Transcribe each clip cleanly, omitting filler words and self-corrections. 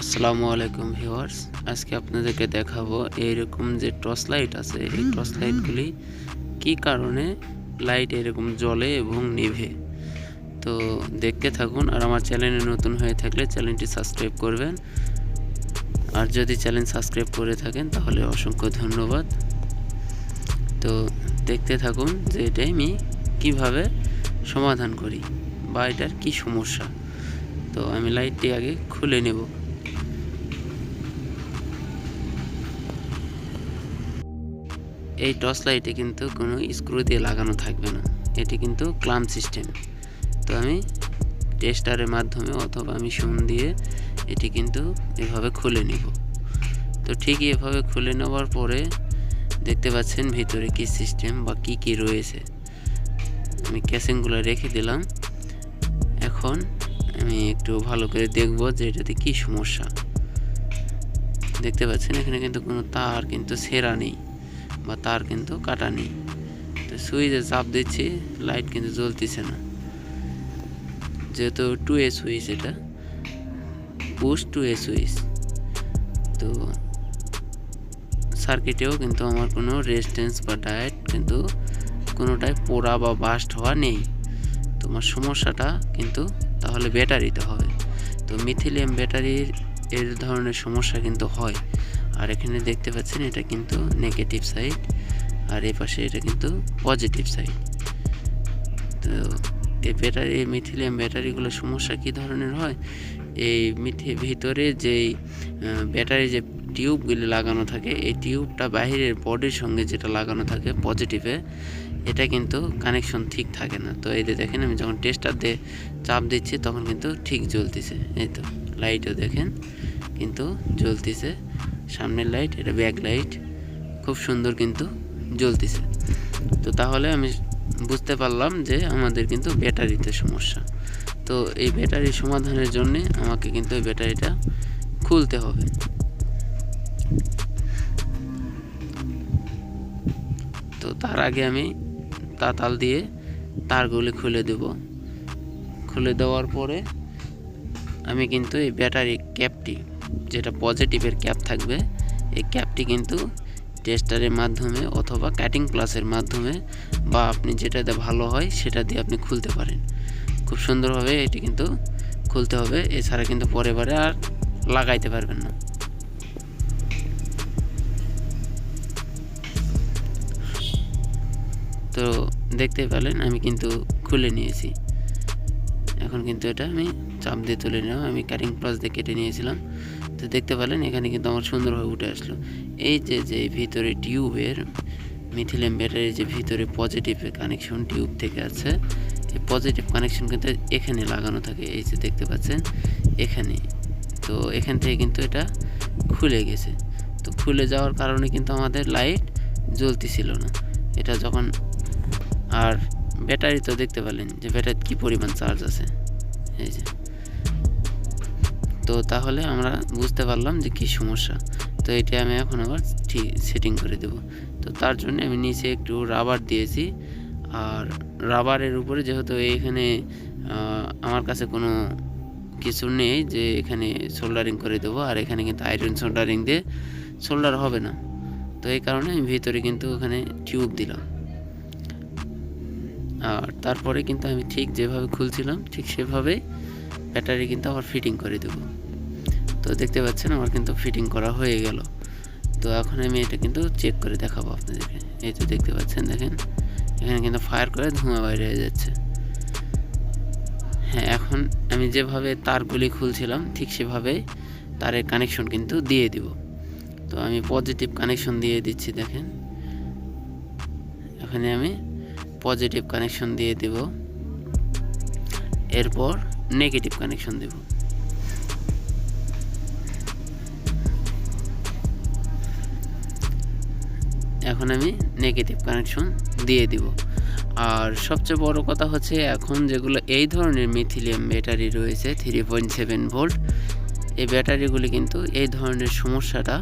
আসসালামু আলাইকুম ভিউয়ার্স, আজকে আপনাদেরকে দেখাবো এইরকম যে টর্চ লাইট আছে, এই টর্চ লাইটগুলি কী কারণে লাইট এরকম জ্বলে এবং নিভে। তো দেখতে থাকুন, আর আমার চ্যানেলে নতুন হয়ে থাকলে চ্যানেলটি সাবস্ক্রাইব করবেন, আর যদি চ্যানেল সাবস্ক্রাইব করে থাকেন তাহলে অসংখ্য ধন্যবাদ। তো দেখতে থাকুন যে এটা আমি কীভাবে সমাধান করি বা এটার কী সমস্যা। তো আমি লাইটটি আগে খুলে নেব। এই টর্চ লাইটে কিন্তু কোনো স্ক্রু দিয়ে লাগানো থাকবে না, এটি কিন্তু ক্লাম্প সিস্টেম। তো আমি টেস্টারের মাধ্যমে অথবা আমি সুন দিয়ে এটি কিন্তু এভাবে খুলে নিব। তো ঠিক এভাবে খুলে নেওয়ার পরে দেখতে পাচ্ছেন ভিতরে কি সিস্টেম বা কি রয়েছে। আমি ক্যাসিংগুলো রেখে দিলাম। এখন আমি একটু ভালো করে দেখব যে এটাতে কি সমস্যা। দেখতে পাচ্ছেন এখানে কিন্তু কোনো তার কিন্তু ছেঁড়া নেই বা তার কিন্তু কাটা নেই। তো সুইচে চাপ দিচ্ছি, লাইট কিন্তু জ্বলতেছে না, যেহেতু 2A সুইচ, এটা পুশ 2A সুইচ। তো সার্কিটেও কিন্তু আমার কোনো রেজিস্ট্যান্স বা ডায়েট কিন্তু কোনোটাই পোড়া বা বাস্ট হওয়া নেই। তোমার সমস্যাটা কিন্তু তাহলে ব্যাটারিতে হবে। তো মিথিলিয়াম ব্যাটারির এর ধরনের সমস্যা কিন্তু হয়। আর এখানে দেখতে পাচ্ছেন এটা কিন্তু নেগেটিভ সাইড, আর এই পাশে এটা কিন্তু পজিটিভ সাইড। তো এই ব্যাটারি, মিথিলিয়াম ব্যাটারিগুলোর সমস্যা কী ধরনের হয়, এই ভিতরে যেই ব্যাটারি যে টিউবগুলি লাগানো থাকে, এই টিউবটা বাহিরের বডির সঙ্গে যেটা লাগানো থাকে পজিটিভে, এটা কিন্তু কানেকশন ঠিক থাকে না। তো এই যে দেখেন আমি যখন টেস্টার দিয়ে চাপ দিচ্ছি তখন কিন্তু ঠিক জ্বলতেছে। এই তো লাইটও দেখেন কিন্তু জ্বলতেছে, সামনের লাইট, এটা ব্যাক লাইট, খুব সুন্দর কিন্তু জ্বলতেছে। তো তাহলে আমি বুঝতে পারলাম যে আমাদের কিন্তু ব্যাটারিতে সমস্যা। তো এই ব্যাটারি সমাধানের জন্যে আমাকে কিন্তু এই ব্যাটারিটা খুলতে হবে। তো তার আগে আমি তাতাল দিয়ে তারগুলি খুলে দেব। খুলে দেওয়ার পরে আমি কিন্তু এই ব্যাটারি ক্যাপটি, যেটা পজিটিভের ক্যাপ থাকবে, এই ক্যাপটি কিন্তু টেস্টারের মাধ্যমে অথবা কাটিং প্লাসের মাধ্যমে বা আপনি যেটাতে ভালো হয় সেটা দিয়ে আপনি খুলতে পারেন। খুব সুন্দরভাবে এটি কিন্তু খুলতে হবে, এছাড়া কিন্তু পরেবারে আর লাগাইতে পারবেন না। তো দেখতে পেলেন আমি কিন্তু খুলে নিয়েছি। এখন কিন্তু এটা আমি চাপ দিয়ে তুলে নিলাম, আমি কাটিং প্লাস দিয়ে কেটে নিয়েছিলাম। তো দেখতে পেলেন এখানে কিন্তু আমার সুন্দরভাবে উঠে আসলো। এই যে ভিতরে টিউবের মিথিলিয়াম ব্যাটারির যে ভিতরে পজিটিভ কানেকশন টিউব থেকে আছে, এই পজিটিভ কানেকশন কিন্তু এখানে লাগানো থাকে, এই যে দেখতে পাচ্ছেন এখানে। তো এখান থেকে কিন্তু এটা খুলে গেছে। তো খুলে যাওয়ার কারণে কিন্তু আমাদের লাইট জ্বলতেছিল না। এটা যখন, আর ব্যাটারি তো দেখতে পেলেন যে ব্যাটারিতে কী পরিমাণ চার্জ আছে, এই যে। তো তাহলে আমরা বুঝতে পারলাম যে কী সমস্যা। তো এটা আমি এখন আবার ঠিক সেটিং করে দেব। তো তার জন্য আমি নিচে একটু রাবার দিয়েছি, আর রাবারের উপরে যেহেতু এইখানে আমার কাছে কোনো কিছু নেই যে এখানে সোল্ডারিং করে দেবো, আর এখানে কিন্তু আয়রন সোল্ডারিং দিয়ে সোল্ডার হবে না। তো এই কারণে আমি ভিতরে কিন্তু ওখানে টিউব দিলাম। আর তারপরে কিন্তু আমি ঠিক যেভাবে খুলছিলাম ঠিক সেভাবেই ব্যাটারি কিন্তু আবার ফিটিং করে দেব। তো দেখতে পাচ্ছেন আমার কিন্তু ফিটিং করা হয়ে গেল। তো এখন আমি এটা কিন্তু চেক করে দেখাবো আপনাদেরকে। এই তো দেখতে পাচ্ছেন, দেখেন এখানে কিন্তু ফায়ার করে ধোঁয়া বাইরে হয়ে যাচ্ছে। হ্যাঁ, এখন আমি যেভাবে তারগুলি খুলছিলাম ঠিক সেভাবে তারের কানেকশন কিন্তু দিয়ে দিব। তো আমি পজিটিভ কানেকশন দিয়ে দিচ্ছি, দেখেন এখানে আমি পজিটিভ কানেকশন দিয়ে দেব, এরপর নেগেটিভ কানেকশন দেব। এখন আমি নেগেটিভ কানেকশন দিয়ে দিব। আর সবচেয়ে বড় কথা হচ্ছে, এখন যেগুলো এই ধরনের মিথিলিয়াম ব্যাটারি রয়েছে 3.7 ভোল্ট, এই ব্যাটারিগুলি কিন্তু এই ধরনের সমস্যাটা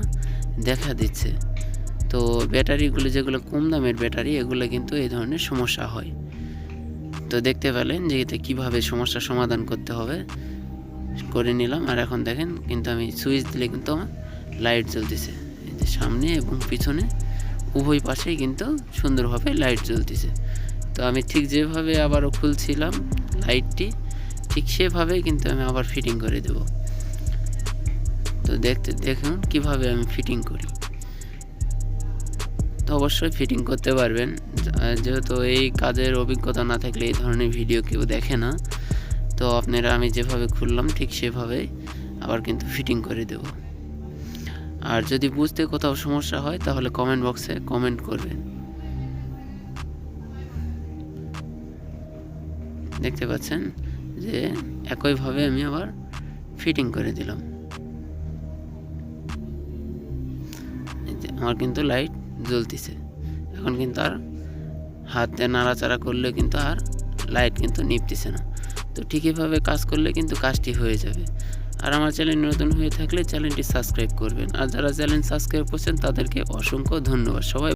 দেখা দিচ্ছে। তো ব্যাটারিগুলি যেগুলো কম দামের ব্যাটারি, এগুলো কিন্তু এই ধরনের সমস্যা হয়। তো দেখতে পেলেন যে এতে কীভাবে সমস্যার সমাধান করতে হবে। করে নিলাম। আর এখন দেখেন কিন্তু আমি সুইচ দিলে কিন্তু আমার লাইট জ্বলতেছে, এই যে সামনে এবং পিছনে উভয় পাশেই কিন্তু সুন্দরভাবে লাইট জ্বলতেছে। তো আমি ঠিক যেভাবে আবারও খুলছিলাম লাইটটি, ঠিক সেভাবেই কিন্তু আমি আবার ফিটিং করে দেব। তো দেখুন কিভাবে আমি ফিটিং করি। তো অবশ্যই ফিটিং করতে পারবেন, যেহেতু এই কাজের অভিজ্ঞতা না থাকলে এই ধরনের ভিডিও কেউ দেখে না। তো আপনারা আমি যেভাবে খুললাম ঠিক সেভাবেই আবার কিন্তু ফিটিং করে দেব। আর যদি বুঝতে কোথাও সমস্যা হয় তাহলে কমেন্ট বক্সে কমেন্ট করবেন। দেখতে পাচ্ছেন যে একইভাবে আমি আবার ফিটিং করে দিলাম। আমার কিন্তু লাইট জ্বলতেছে। এখন কিন্তু আর হাতে নাড়াচাড়া করলে কিন্তু আর লাইট কিন্তু নিভতেছে না। তো ঠিক এভাবে কাজ করলে কিন্তু কাজটি হয়ে যাবে। আর আমার চ্যানেল নতুন হয়ে থাকলে চ্যানেলটি সাবস্ক্রাইব করবেন। আর যারা চ্যানেল সাবস্ক্রাইব করছেন তাদেরকে অসংখ্য ধন্যবাদ। সবাই